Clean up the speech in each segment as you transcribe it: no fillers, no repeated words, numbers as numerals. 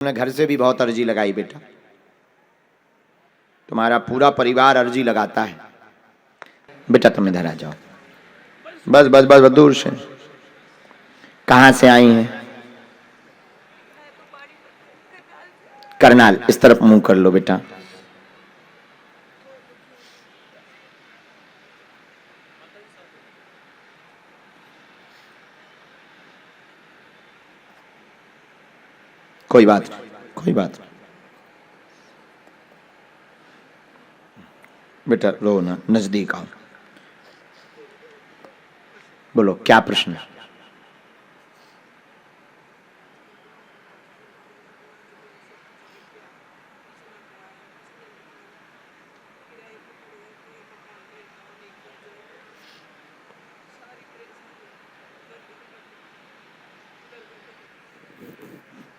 तुमने घर से भी बहुत अर्जी लगाई बेटा, तुम्हारा पूरा परिवार अर्जी लगाता है। बेटा तुम इधर आ जाओ, बस बस बस, बस दूर से। कहाँ से आई हैं? करनाल। इस तरफ मुंह कर लो बेटा। कोई बात नहीं, कोई बात नहीं बेटा, रो ना, नजदीक आओ। बोलो क्या प्रश्न है?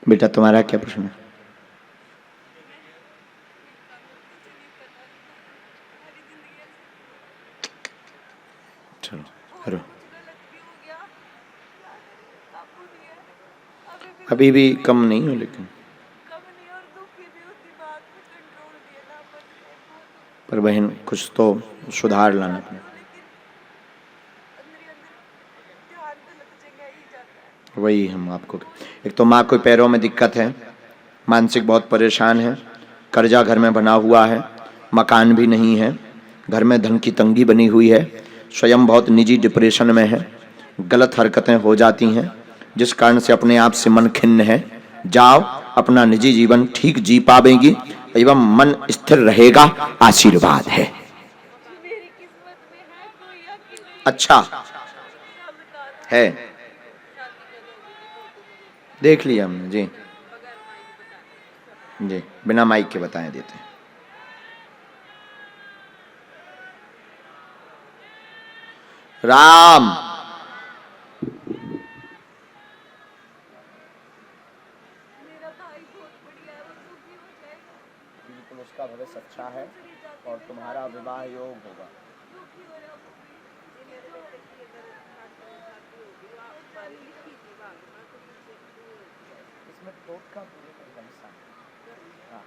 बेटा तुम्हारा क्या प्रश्न है? चलो रो। अभी भी कम नहीं हो, लेकिन पर बहन कुछ तो सुधार लाना पड़ेगा। वही हम आपको, एक तो माँ को पैरों में दिक्कत है, मानसिक बहुत परेशान है, कर्जा घर में बना हुआ है, मकान भी नहीं है, घर में धन की तंगी बनी हुई है, स्वयं बहुत निजी डिप्रेशन में है, गलत हरकतें हो जाती हैं जिस कारण से अपने आप से मन खिन्न है। जाओ, अपना निजी जीवन ठीक जी पावेंगी एवं मन स्थिर रहेगा, आशीर्वाद है। अच्छा है, देख लिया हमने जी जी, बिना माइक के बताए देते हैं। राम बिल्कुल, उसका भविष्य अच्छा है और तुम्हारा विवाह योग होगा। इसमें टोटका पूरे का हिस्सा है। हाँ,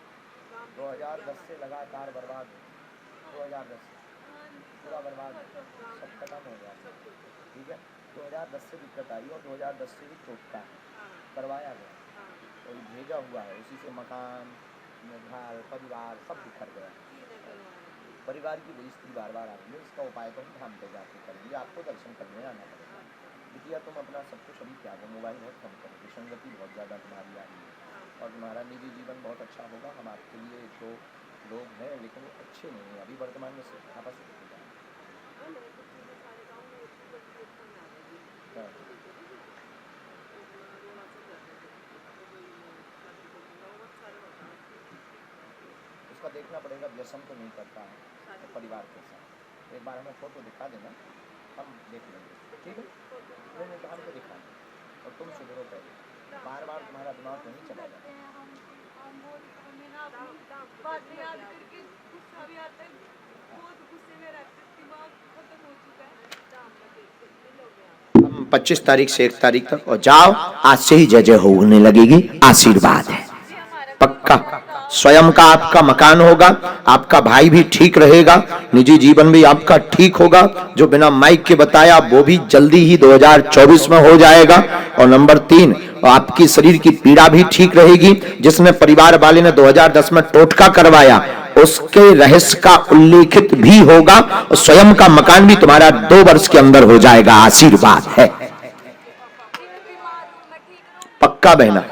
2010 से लगातार बर्बाद, 2010 से पूरा बर्बाद, सब खत्म हो गया। ठीक है, 2010 से दिक्कत आई और 2010 से भी टोटका करवाया गया और भेजा हुआ है, उसी से मकान, घर, परिवार सब बिखर गया। परिवार की बेइज्जती बार बार आ रही है, इसका उपाय तो हम धाम पे जाके करेंगे, आपको दर्शन करने आना पड़ेगा। बिटिया तुम अपना सब कुछ अभी त्यागो, मोबाइल बहुत कम करो, विसंगति बहुत ज़्यादा तुम्हारी आ रही है और तुम्हारा निजी जीवन बहुत अच्छा होगा। हम आपके लिए दो लोग हैं, लेकिन वो अच्छे नहीं हैं अभी वर्तमान में, सिर्फ आपस में देखा हाँ। उसका देखना पड़ेगा, व्यसन तो नहीं करता है तो परिवार के साथ। एक बार हमें फोटो दिखा देना, हम देख लेंगे, ठीक है? नहीं तो हमको दिखा दें और तुम सुधरो पहले, बार बार तुम्हारा दिमाग नहीं चला जाता। हम 25 तारीख से 1 तारीख तक, और जाओ आज से ही जय जय होने लगेगी, आशीर्वाद है पक्का। स्वयं का आपका मकान होगा, आपका भाई भी ठीक रहेगा, निजी जीवन भी आपका ठीक होगा। जो बिना माइक के बताया वो भी जल्दी ही 2024 में हो जाएगा। और नंबर 3, आपकी शरीर की पीड़ा भी ठीक रहेगी। जिसमें परिवार वाले ने 2010 में टोटका करवाया, उसके रहस्य का उल्लेखित भी होगा और स्वयं का मकान भी तुम्हारा 2 वर्ष के अंदर हो जाएगा, आशीर्वाद है पक्का बहना।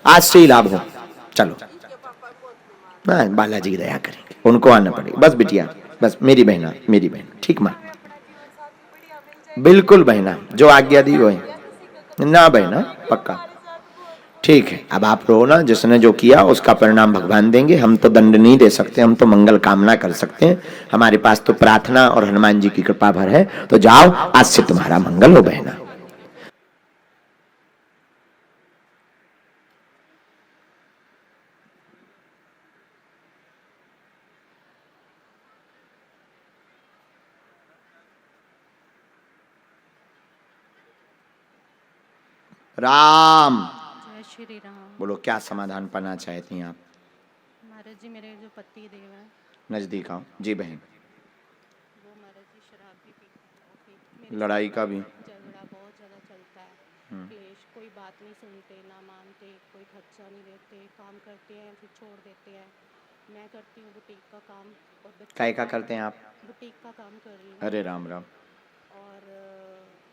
आज से ही लाभ हो। चलो, बालाजी की दया करेंगे, उनको आना पड़ेगा। बस बिटिया, बस मेरी बहना, मेरी बहन, ठीक माँ, बिल्कुल बहना, जो आज्ञा दी वो है ना बहना, पक्का ठीक है। अब आप रो ना, जिसने जो किया उसका परिणाम भगवान देंगे, हम तो दंड नहीं दे सकते, हम तो मंगल कामना कर सकते हैं। हमारे पास तो प्रार्थना और हनुमान जी की कृपा भर है। तो जाओ, आज से तुम्हारा मंगल हो बहना। राम। जय श्री श्री राम। बोलो क्या समाधान पाना चाहती हैं आप? महाराज जी मेरे जो पति देव हैं, नजदीक आओ जी बहन। वो महाराज जी शराब भी पीते हैं, लड़ाई का भी झगड़ा बहुत ज़्यादा चलता है, क्लेश, कोई बात नहीं सुनते, ना मानते, कोई खर्चा नहीं देते, काम करते हैं फिर छोड़ देते हैं। मैं करती हूँ बुटीक का काम और बच्चे काय का करते हैं आप? बुटीक का काम कर रही हूँ अरे राम राम। और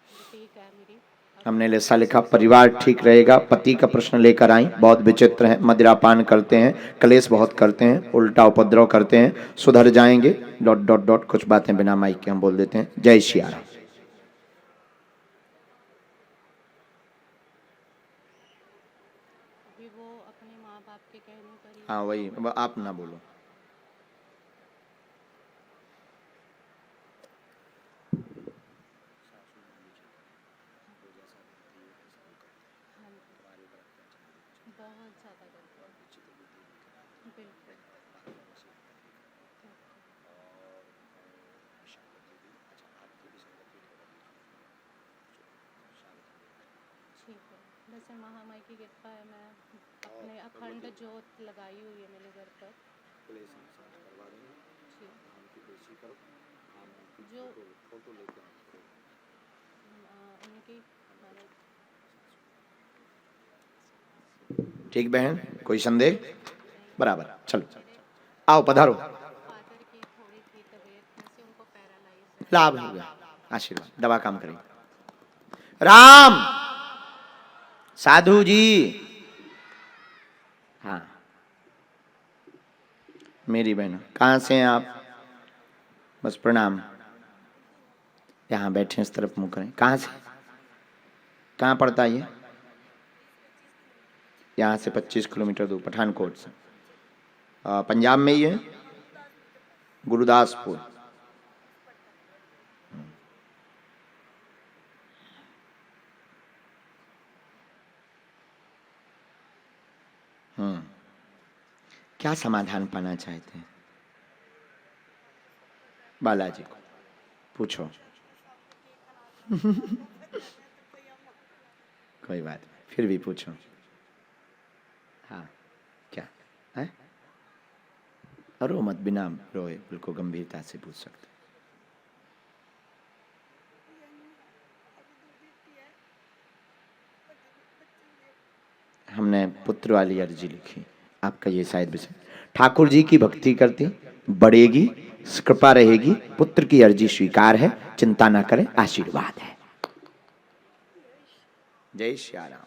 बुटीक है मेरी। हमने ऐसा लिखा परिवार ठीक रहेगा। पति का प्रश्न लेकर आई, बहुत विचित्र है, मदिरापान करते हैं, कलेश बहुत करते हैं, उल्टा उपद्रव करते हैं, सुधर जाएंगे डॉट डॉट डॉट। कुछ बातें बिना माइक के हम बोल देते हैं। जय श्री राम। अभी वो अपने माँ बाप के कहने पर ही। हाँ वही, आप ना बोलो। बहुत ज़्यादा करते हैं, बिल्कुल। ठीक है, वैसे महामाई की कृपा है, मैं अपने अखंड जोत लगाई हुई है मेरे घर पर। जो उनकी ठीक बहन, कोई संदेह? बराबर, चलो आओ पधारो। फादर की थोड़ी थी तबीयत, जैसे उनको पैरालाइज है। लाभ हो गया, आशीर्वाद, दवा काम करेगी। राम साधु जी। हाँ मेरी बहन, कहाँ से हैं आप? बस प्रणाम। यहाँ बैठे इस तरफ मुँह करें। कहाँ से, कहाँ पड़ता है ये? यहाँ से 25 किलोमीटर दूर, पठानकोट से। पंजाब में ही है, गुरुदासपुर। क्या समाधान पाना चाहते हैं? बालाजी को पूछो। कोई बात नहीं, फिर भी पूछो। हाँ क्या है? रो मत, बिना रोए, बिल्कुल गंभीरता से पूछ सकते। हमने पुत्र वाली अर्जी लिखी, आपका ये शायद विषय। ठाकुर जी की भक्ति करती बढ़ेगी, कृपा रहेगी, पुत्र की अर्जी स्वीकार है, चिंता ना करें, आशीर्वाद है। जय श्री राम।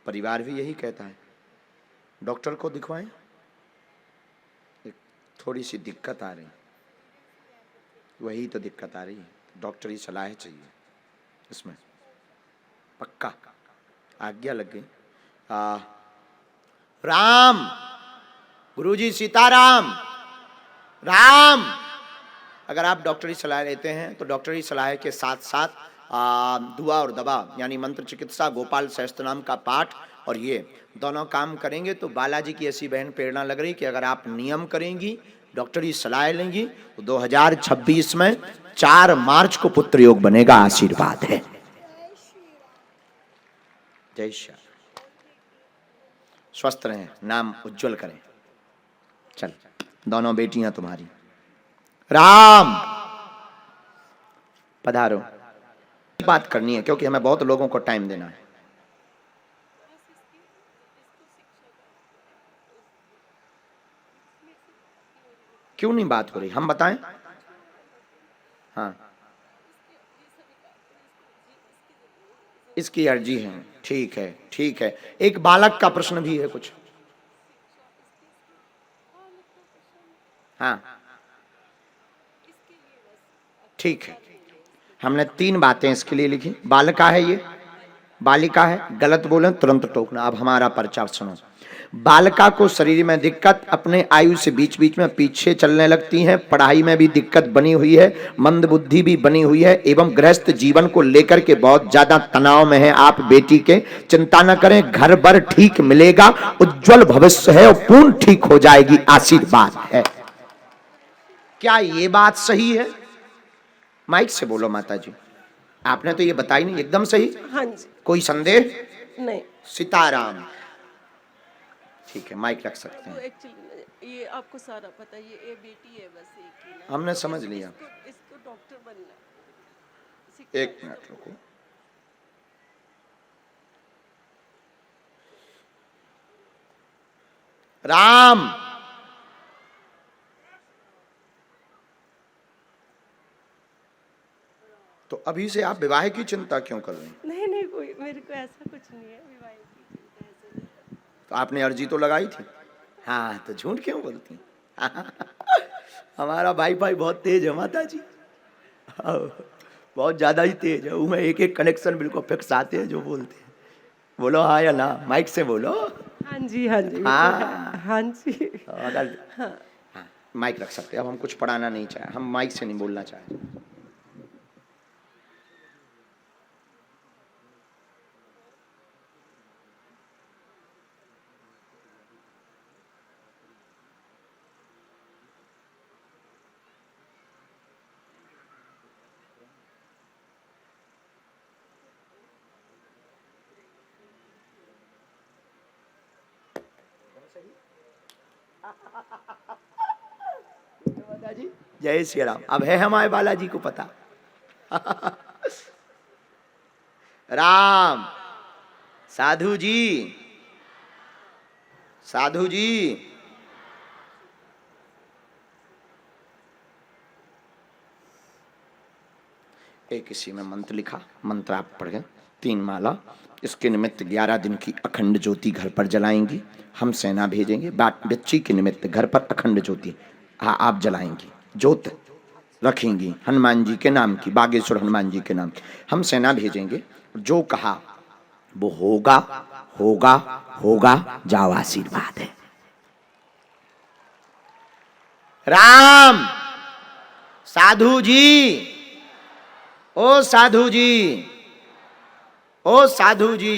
परिवार भी यही कहता है, डॉक्टर को दिखवाएं। एक थोड़ी सी दिक्कत आ रही, वही तो दिक्कत आ रही है, डॉक्टरी सलाह चाहिए इसमें। पक्का आज्ञा लग गई। राम गुरुजी, सीताराम। राम, अगर आप डॉक्टरी सलाह लेते हैं तो डॉक्टरी सलाह के साथ साथ दुआ और दवा यानी मंत्र चिकित्सा, गोपाल सहस्त्रनाम का पाठ और ये दोनों काम करेंगे तो बालाजी की ऐसी बहन प्रेरणा लग रही कि अगर आप नियम करेंगी, डॉक्टरी सलाह लेंगी तो 2026 में 4 मार्च को पुत्र योग बनेगा। आशीर्वाद है। जय श्री राम। स्वस्थ रहें, नाम उज्जवल करें। चल, दोनों बेटियां तुम्हारी। राम पधारो। बात करनी है क्योंकि हमें बहुत लोगों को टाइम देना है। क्यों नहीं बात हो रही, हम बताएं। हाँ इसकी अर्जी है, ठीक है ठीक है। एक बालक का प्रश्न भी है कुछ? हाँ ठीक है, हमने 3 बातें इसके लिए लिखी। बालिका है ये, बालिका है, गलत बोले तुरंत टोकना। अब हमारा पर्चा सुनो। बालिका को शरीर में दिक्कत, अपने आयु से बीच बीच में पीछे चलने लगती हैं, पढ़ाई में भी दिक्कत बनी हुई है, मंद बुद्धि भी बनी हुई है, एवं गृहस्थ जीवन को लेकर के बहुत ज्यादा तनाव में है आप बेटी के। चिंता न करें, घर भर ठीक मिलेगा, उज्जवल भविष्य है और पूर्ण ठीक हो जाएगी। आशीर्वाद है। क्या ये बात सही है? माइक से बोलो माता जी। आपने तो ये बताई नहीं, एकदम सही। हाँ जी। कोई संदेह नहीं सीताराम। ठीक है, माइक रख सकते तो हैं। एक्चुअली ये आपको सारा पता है, ये बेटी है बस एक ही ना। हमने समझ लिया। इसको डॉक्टर बनना है। एक मिनट रुको। राम, तो अभी से आप विवाह की चिंता क्यों कर रही हैं? नहीं नहीं, कोई मेरे को ऐसा कुछ नहीं है, विवाह की चिंता ऐसे नहीं है। तो आपने अर्जी तो लगाई थी। हाँ, तो झूठ क्यों बोलती हैं? हमारा वाईफाई बहुत तेज है माता जी, बहुत ज्यादा ही तेज है। उसमें एक एक कनेक्शन बिल्कुल फिक्स आते हैं जो बोलते हैं। बोलो हाँ या ना, माइक से बोलो। हाँ जी हाँ जी। हाँ। हाँ जी। अगर हाँ, माइक रख सकते हैं। अब हम कुछ पढ़ाना नहीं चाहे, हम माइक से नहीं बोलना चाहे। जी जय श्री राम। अब है हमारे बालाजी को पता। राम, साधु जी, साधु जी, एक इसी में मंत्र लिखा। मंत्र आप पढ़ गए, 3 माला। इसके निमित्त 11 दिन की अखंड ज्योति घर पर जलाएंगी। हम सेना भेजेंगे। बच्ची के निमित्त घर पर अखंड ज्योति आप जलाएंगी, ज्योत रखेंगी हनुमान जी के नाम की, बागेश्वर हनुमान जी के नाम की। हम सेना भेजेंगे, जो कहा वो होगा होगा होगा। जाओ, आशीर्वाद है। राम, साधु जी, ओ साधु जी, ओ साधु जी।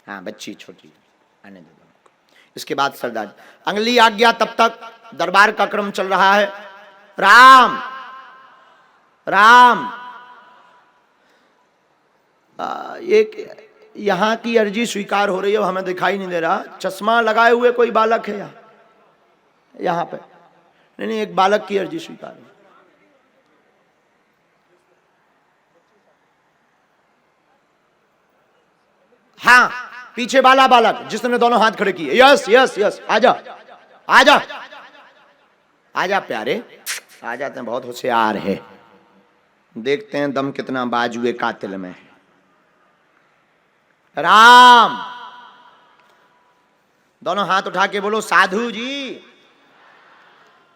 हाँ, बच्ची छोटी, आने दो। इसके बाद सरदार अगली आज्ञा। तब तक दरबार का क्रम चल रहा है। राम, राम, एक यहाँ की अर्जी स्वीकार हो रही है, हमें दिखाई नहीं दे रहा। चश्मा लगाए हुए कोई बालक है यहाँ पे? नहीं, एक बालक की अर्जी स्वीकार है। हाँ, पीछे वाला बालक जिसने दोनों हाथ खड़े किए। यस यस यस, आजा आजा आजा प्यारे, आ जाते हैं। बहुत होशियार है, देखते हैं दम कितना बाजुए कातिल में है। राम, दोनों हाथ उठा के बोलो साधु जी।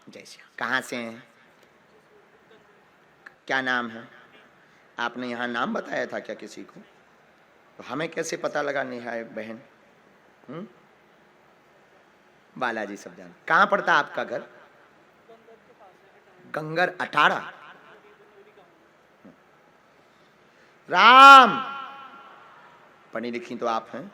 जैसे कहां से हैं? क्या नाम है? आपने यहाँ नाम बताया था क्या किसी को? तो हमें कैसे पता लगा? निहाय बहन, बालाजी सब जान। कहाँ पड़ता आपका घर? गंगर 18। राम, पढ़ी लिखी तो आप हैं।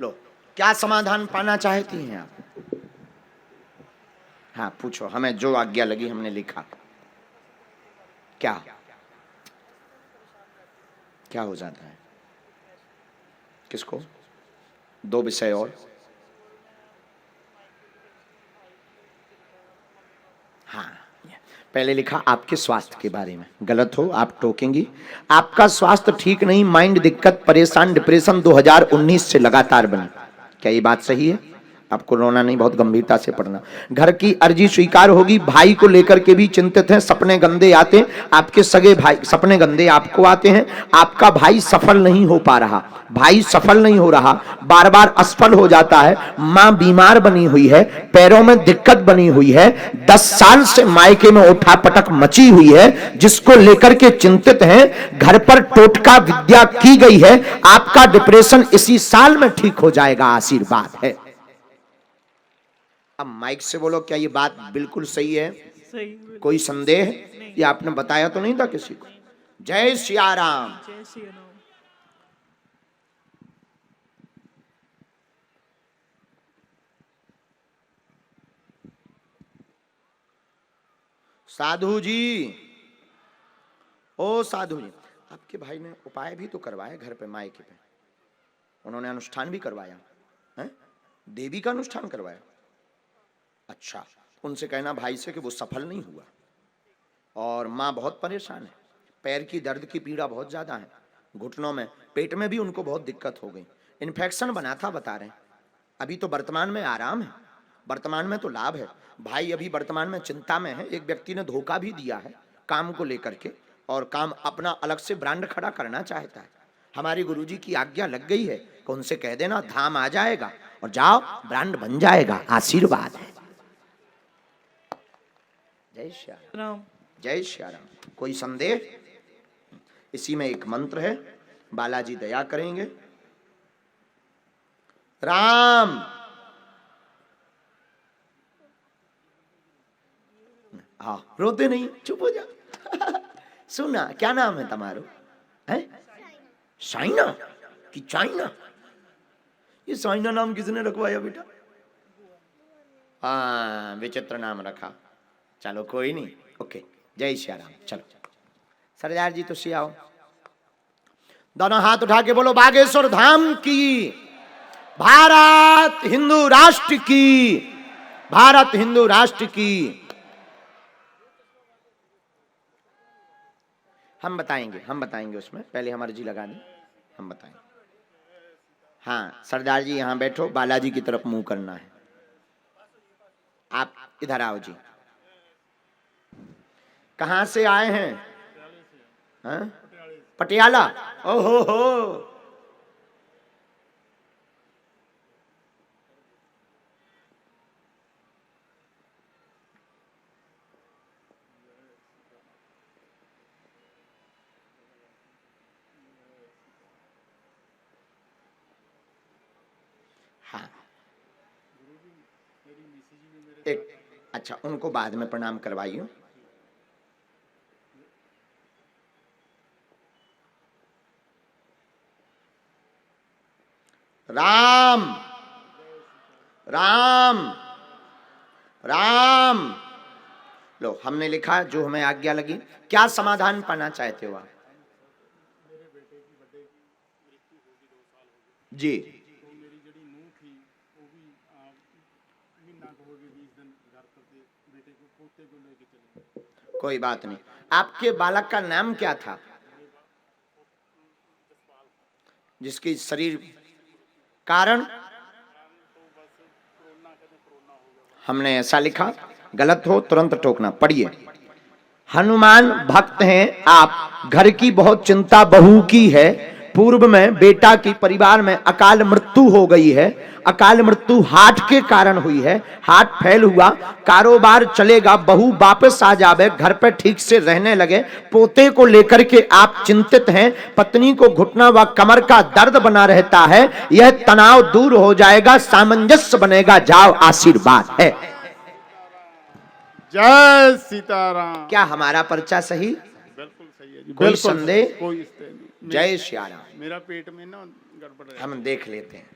लो, क्या समाधान पाना चाहती हैं आप? हाँ, पूछो। हमें जो आज्ञा लगी हमने लिखा। क्या क्या हो जाता है? किसको? 2 विषय और। हाँ, पहले लिखा आपके स्वास्थ्य के बारे में। गलत हो, आप टोकेंगी। आपका स्वास्थ्य ठीक नहीं, माइंड दिक्कत, परेशान, डिप्रेशन 2019 से लगातार बनी। क्या ये बात सही है? आपको रोना नहीं, बहुत गंभीरता से पढ़ना। घर की अर्जी स्वीकार होगी। भाई को लेकर के भी चिंतित हैं, सपने गंदे आते हैं। आपके सगे भाई सपने गंदे आपको आते हैं। आपका भाई सफल नहीं हो पा रहा, भाई सफल नहीं हो रहा, बार बार असफल हो जाता है। मां बीमार बनी हुई है, पैरों में दिक्कत बनी हुई है। 10 साल से मायके में उठापटक मची हुई है, जिसको लेकर के चिंतित हैं। घर पर टोटका विद्या की गई है। आपका डिप्रेशन इसी साल में ठीक हो जाएगा, आशीर्वाद है। अब माइक से बोलो, क्या ये बात बिल्कुल सही है? सही। कोई संदेह? ये आपने बताया तो नहीं था किसी को? जय सिया राम। जय श्री राम। साधु जी, ओ साधु जी, आपके भाई ने उपाय भी तो करवाया घर पे, मायके पे उन्होंने अनुष्ठान भी करवाया है, देवी का अनुष्ठान करवाया। अच्छा, उनसे कहना भाई से कि वो सफल नहीं हुआ और माँ बहुत परेशान है, पैर की दर्द की पीड़ा बहुत ज्यादा है, घुटनों में, पेट में भी उनको बहुत दिक्कत हो गई, इन्फेक्शन बना था बता रहे हैं। अभी तो वर्तमान में आराम है, वर्तमान में तो लाभ है। भाई अभी वर्तमान में चिंता में है, एक व्यक्ति ने धोखा भी दिया है काम को लेकर के और काम अपना अलग से ब्रांड खड़ा करना चाहता है। हमारी गुरुजी की आज्ञा लग गई है कि उनसे कह देना धाम आ जाएगा और जाओ ब्रांड बन जाएगा, आशीर्वाद है। जय श्री राम। जय श्री राम। कोई संदेह? इसी में एक मंत्र है, बालाजी दया करेंगे। राम हाँ, रोते नहीं, चुप हो जा। सुना, क्या नाम है तुम्हारो? है साइना कि चाइना? ये साइना नाम किसने रखवाया बेटा? हाँ, विचित्र नाम रखा। चलो कोई नहीं, ओके। जय श्री राम। चलो सरदार जी तो सी आओ, दोनों हाथ उठा के बोलो बागेश्वर धाम की, भारत हिंदू राष्ट्र की, भारत हिंदू राष्ट्र की। हम बताएंगे उसमें, पहले हम अर्जी लगा दें, हम बताएंगे। हाँ सरदार जी यहाँ बैठो, बालाजी की तरफ मुंह करना है। आप इधर आओ जी। कहाँ से आए हैं? हाँ? पटियाला। ओहो हो, हाँ एक, अच्छा उनको बाद में प्रणाम करवाइए। राम राम राम। लो हमने लिखा, जो हमें आज्ञा लगी। क्या समाधान पाना चाहते हो आप? जी कोई बात नहीं। आपके बालक का नाम क्या था जिसकी शरीर कारण? हमने ऐसा लिखा, गलत हो तुरंत टोकना। पढ़िए, हनुमान भक्त हैं आप, घर की बहुत चिंता बहू की है, पूर्व में बेटा की परिवार में अकाल मृत्यु हो गई है, अकाल मृत्यु हार्ट के कारण हुई है, हार्ट फेल हुआ, कारोबार चलेगा, बहू वापस आ जावे, घर पे ठीक से रहने लगे, पोते को लेकर के आप चिंतित हैं, पत्नी को घुटना व कमर का दर्द बना रहता है, यह तनाव दूर हो जाएगा, सामंजस्य बनेगा, जाओ आशीर्वाद है। जय सीताराम। क्या हमारा पर्चा सही? बिल्कुल सही है जी। कोई संदेह? कोई इससे नहीं। जय श्री राम। मेरा पेट में ना गड़बड़ है। हम देख लेते हैं।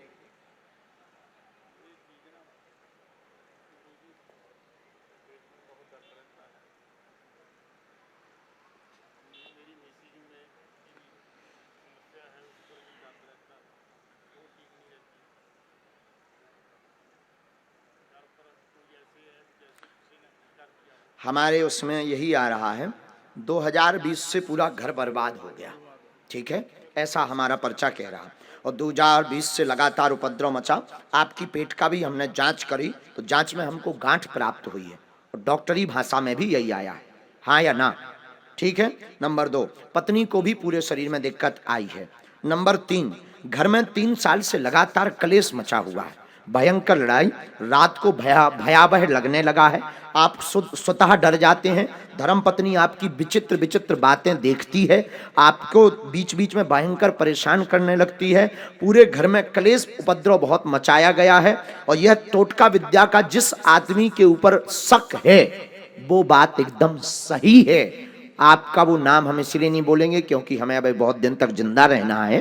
हमारे उसमें यही आ रहा है, 2020 से पूरा घर बर्बाद हो गया, ठीक है, ऐसा हमारा पर्चा कह रहा। और 2020 से लगातार उपद्रव मचा। आपकी पेट का भी हमने जांच करी तो जांच में हमको गांठ प्राप्त हुई है और डॉक्टरी भाषा में भी यही आया है, हाँ या ना? ठीक है। नंबर 2, पत्नी को भी पूरे शरीर में दिक्कत आई है। नंबर 3, घर में 3 साल से लगातार कलेश मचा हुआ है, भयंकर लड़ाई, रात को भयावह लगने लगा है, आप स्वतः डर जाते हैं, धर्मपत्नी आपकी विचित्र विचित्र बातें देखती है, आपको बीच बीच में भयंकर परेशान करने लगती है, पूरे घर में कलेश उपद्रव बहुत मचाया गया है। और यह टोटका विद्या का जिस आदमी के ऊपर शक है वो बात एकदम सही है, आपका वो नाम हम इसलिए नहीं बोलेंगे क्योंकि हमें अभी बहुत दिन तक जिंदा रहना है।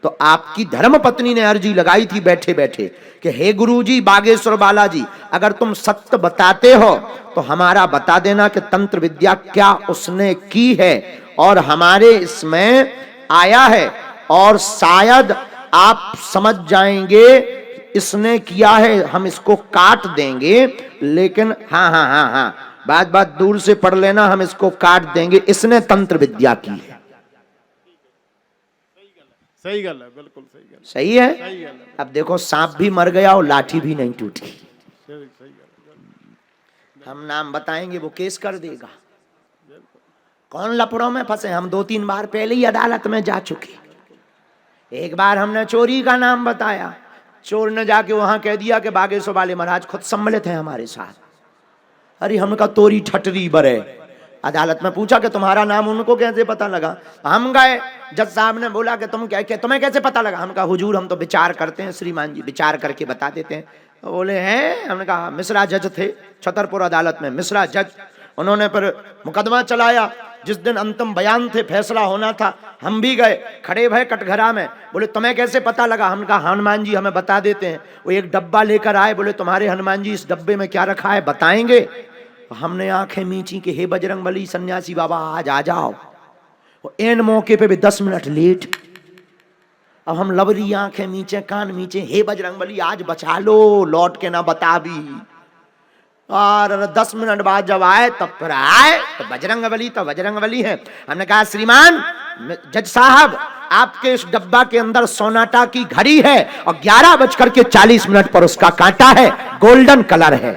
तो आपकी धर्म पत्नी ने अर्जी लगाई थी बैठे बैठे कि हे गुरुजी बागेश्वर बालाजी, अगर तुम सत्य बताते हो तो हमारा बता देना कि तंत्र विद्या क्या उसने की है और हमारे इसमें आया है, और शायद आप समझ जाएंगे इसने किया है, हम इसको काट देंगे। लेकिन हाँ हाँ हाँ हाँ, बात बात दूर से पढ़ लेना, हम इसको काट देंगे, इसने तंत्र विद्या की है। सही गल है, बिल्कुल सही गल, सही है। सही गल है, अब देखो सांप भी मर गया और लाठी भी नहीं टूटी। सही गल। हम नाम बताएंगे वो केस कर देगा। कौन लफड़ों में फंसे, हम 2-3 बार पहले ही अदालत में जा चुके। एक बार हमने चोरी का नाम बताया, चोर ने जाके वहां कह दिया कि बागेश्वर वाले महाराज खुद सम्मिलित हैं हमारे साथ। अरे हमका तोरी ठटरी बरे। अदालत में पूछा कि तुम्हारा नाम उनको कैसे पता लगा। हम गए, जज साहब ने बोला कि तुम्हें कैसे पता लगा। हम कहा हुजूर हम तो विचार करते हैं श्रीमान जी, विचार करके बता देते हैं। तो बोले हैं, हमने कहा मिश्रा जज थे छतरपुर अदालत में, मिश्रा जज, उन्होंने पर मुकदमा चलाया। जिस दिन अंतिम बयान थे, फैसला होना था, हम भी गए, खड़े भय कटघरा में। बोले तुम्हें कैसे पता लगा। हम कहा हनुमान जी हमें बता देते हैं। वो एक डब्बा लेकर आए, बोले तुम्हारे हनुमान जी इस डब्बे में क्या रखा है बताएंगे। हमने आंखें मींची कि हे बजरंगबली सन्यासी बाबा आज आ जाओ। एन मौके पे भी 10 मिनट लेट। अब हम लवरी आंखें मींचे, कान मींचे, हे बजरंगबली आज बचा लो, लौट के ना बता भी। और 10 मिनट बाद जब आए तब फिर आए तो बजरंगबली है। हमने कहा श्रीमान जज साहब, आपके इस डब्बा के अंदर सोनाटा की घड़ी है और 11:40 पर उसका कांटा है, गोल्डन कलर है।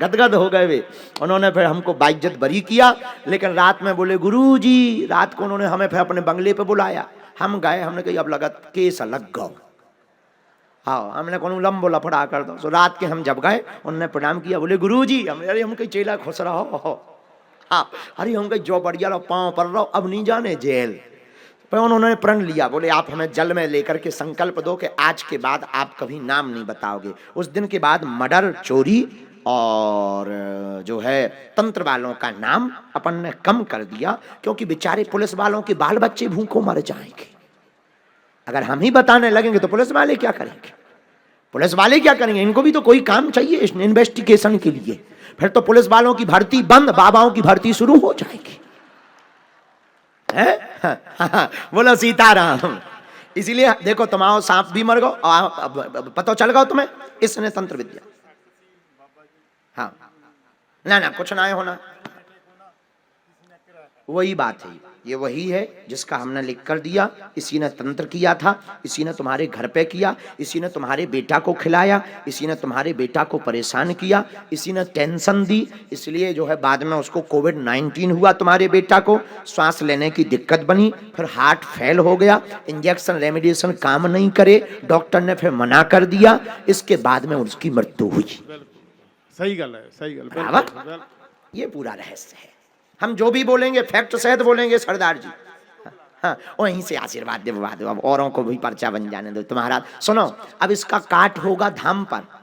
गदगद हो गए वे। उन्होंने फिर हमको बाइज्जत बरी किया। लेकिन रात में बोले गुरुजी, रात को उन्होंने हमें फिर अपने बंगले पे बुलाया। हम गए, हमने कही अब लगा केस अलग गौ। हाँ, हमने कौन लंबो लफड़ा कर दो। सो रात के हम जब गए, उन्होंने प्रणाम किया, बोले गुरुजी, अरे हम कहीं चेला खुश रहो। हाँ, अरे हम कहीं जो बढ़िया रहो, पाँव पर रहो, अब नहीं जाने जेल। पर उन्होंने प्रण लिया, बोले आप हमें जल में लेकर के संकल्प दो कि आज के बाद आप कभी नाम नहीं बताओगे। उस दिन के बाद मर्डर, चोरी और जो है तंत्र वालों का नाम अपन ने कम कर दिया, क्योंकि बेचारे पुलिस वालों के बाल बच्चे भूखों मर जाएंगे। अगर हम ही बताने लगेंगे तो पुलिस वाले क्या करेंगे। पुलिस वाले क्या करेंगे, इनको भी तो कोई काम चाहिए इस इन्वेस्टिगेशन के लिए। फिर तो पुलिस वालों की भर्ती बंद, बाबाओं की भर्ती शुरू हो जाएगी। बोलो सीताराम। इसीलिए देखो तुम्हारा सांप भी मर गो, पता चल गया तुम्हें, इसने तंत्र विद्या। हाँ ना ना कुछ ना होना, वही बात है। ये वही है जिसका हमने लिख कर दिया। इसी ने तंत्र किया था, इसी ने तुम्हारे घर पे किया, इसी ने तुम्हारे बेटा को खिलाया, इसी ने तुम्हारे बेटा को परेशान किया, इसी ने टेंशन दी। इसलिए जो है बाद में उसको कोविड-19 हुआ, तुम्हारे बेटा को सांस लेने की दिक्कत बनी, फिर हार्ट फेल हो गया, इंजेक्शन रेमेडिएशन काम नहीं करे, डॉक्टर ने फिर मना कर दिया। इसके बाद में उसकी मृत्यु हुई। सही गल है, सही गल। बराबर, ये पूरा रहस्य है। हम जो भी बोलेंगे फैक्ट सहित बोलेंगे सरदार जी। हाँ, वहीं से आशीर्वाद दे, अब औरों को भी पर्चा बन जाने दो तुम्हारा। सुनो, अब इसका काट होगा धाम पर।